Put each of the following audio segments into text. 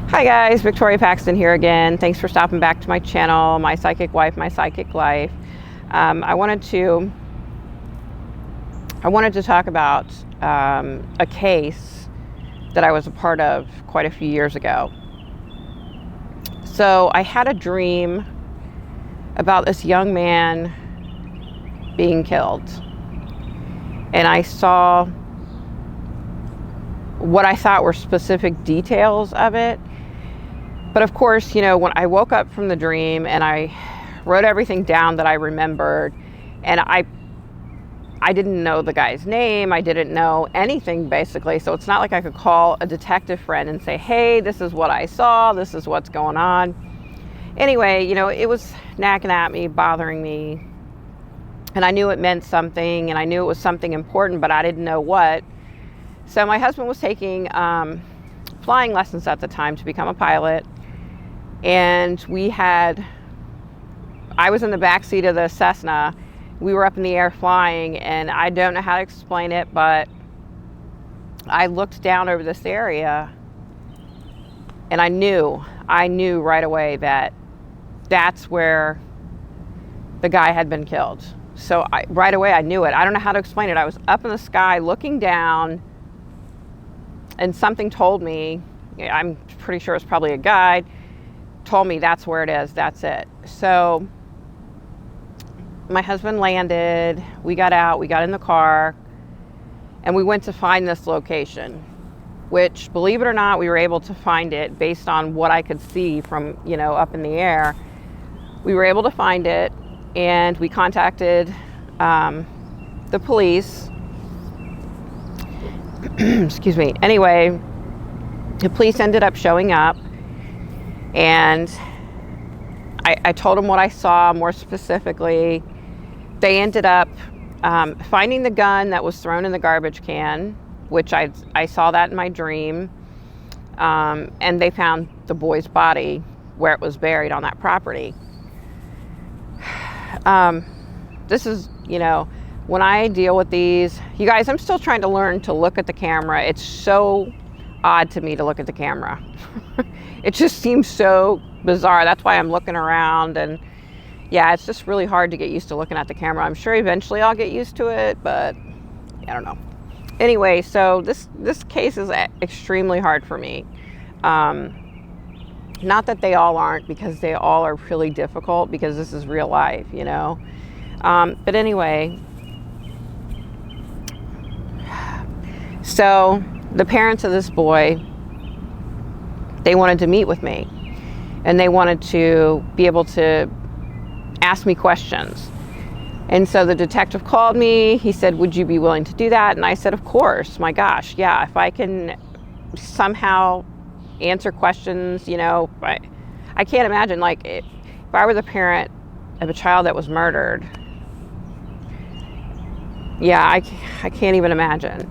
Hi guys, Victoria Paxton here again. Thanks for stopping back to my channel, My Psychic Wife, My Psychic Life. I wanted to talk about a case that I was a part of quite a few years ago. So I had a dream about this young man being killed, and I saw what I thought were specific details of it. But of course, you know, when I woke up from the dream and I wrote everything down that I remembered, and I didn't know the guy's name, I didn't know anything basically. So it's not like I could call a detective friend and say, hey, this is what I saw, this is what's going on. Anyway, you know, it was nagging at me, bothering me. And I knew it meant something, and I knew it was something important, but I didn't know what. So my husband was taking flying lessons at the time to become a pilot. And I was in the back seat of the Cessna. We were up in the air flying, and I don't know how to explain it, but I looked down over this area, and I knew right away that that's where the guy had been killed. So right away I knew it. I don't know how to explain it. I was up in the sky looking down, and something told me, I'm pretty sure it's probably a guide, told me that's where it is, that's it. So my husband landed, we got out, we got in the car, and we went to find this location, which, believe it or not, we were able to find it based on what I could see from, you know, up in the air. We were able to find it, and we contacted the police. Excuse me. Anyway, the police ended up showing up, and I told them what I saw more specifically. They ended up finding the gun that was thrown in the garbage can, which I saw that in my dream, and they found the boy's body where it was buried on that property. This is, you know, when I deal with these, you guys, I'm still trying to learn to look at the camera. It's so odd to me to look at the camera. It just seems so bizarre. That's why I'm looking around, and yeah, it's just really hard to get used to looking at the camera. I'm sure eventually I'll get used to it, but I don't know. Anyway, so this case is extremely hard for me. Not that they all aren't, because they all are really difficult, because this is real life, you know. But anyway, so the parents of this boy, they wanted to meet with me, and they wanted to be able to ask me questions. And so the detective called me. He said, would you be willing to do that? And I said, of course. My gosh, yeah, if I can somehow answer questions, you know, I can't imagine, like, if I were the parent of a child that was murdered, yeah, I can't even imagine.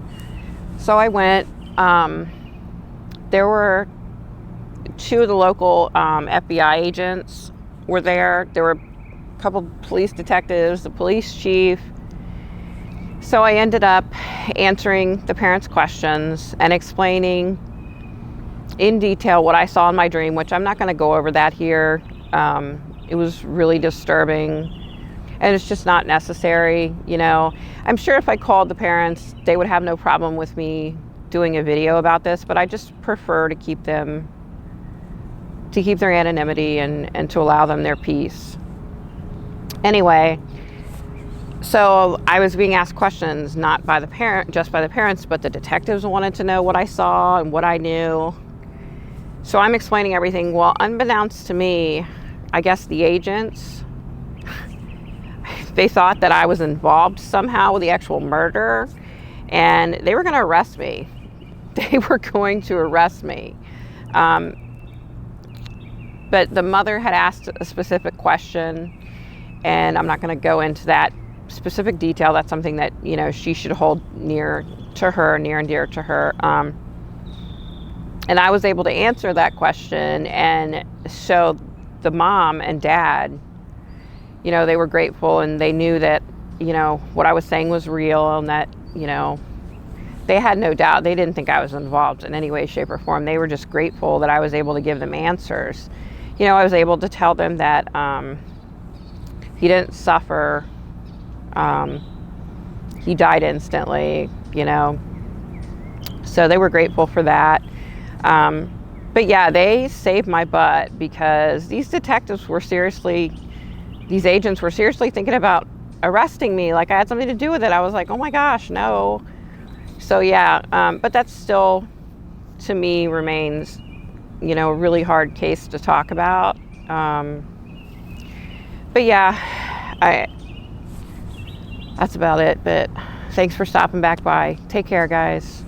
So I went. There were two of the local FBI agents were there. There were a couple police detectives, the police chief. So I ended up answering the parents' questions and explaining in detail what I saw in my dream, which I'm not going to go over that here. It was really disturbing, and it's just not necessary, you know. I'm sure if I called the parents, they would have no problem with me doing a video about this, but I just prefer to keep their anonymity and to allow them their peace. Anyway, so I was being asked questions, not by just by the parents, but the detectives wanted to know what I saw and what I knew. So I'm explaining everything. Well, unbeknownst to me, I guess the agents, they thought that I was involved somehow with the actual murder, and they were going to arrest me. They were going to arrest me. But the mother had asked a specific question, and I'm not going to go into that specific detail. That's something that, you know, she should hold near and dear to her. And I was able to answer that question, and so the mom and dad, you know, they were grateful, and they knew that, you know, what I was saying was real, and that, you know, they had no doubt. They didn't think I was involved in any way, shape, or form. They were just grateful that I was able to give them answers. You know, I was able to tell them that he didn't suffer. He died instantly, you know. So they were grateful for that. But yeah, they saved my butt, because these agents were seriously thinking about arresting me, like I had something to do with it. I was like, oh my gosh, no. So yeah, but that still, to me, remains, you know, a really hard case to talk about. But yeah, that's about it. But thanks for stopping back by. Take care, guys.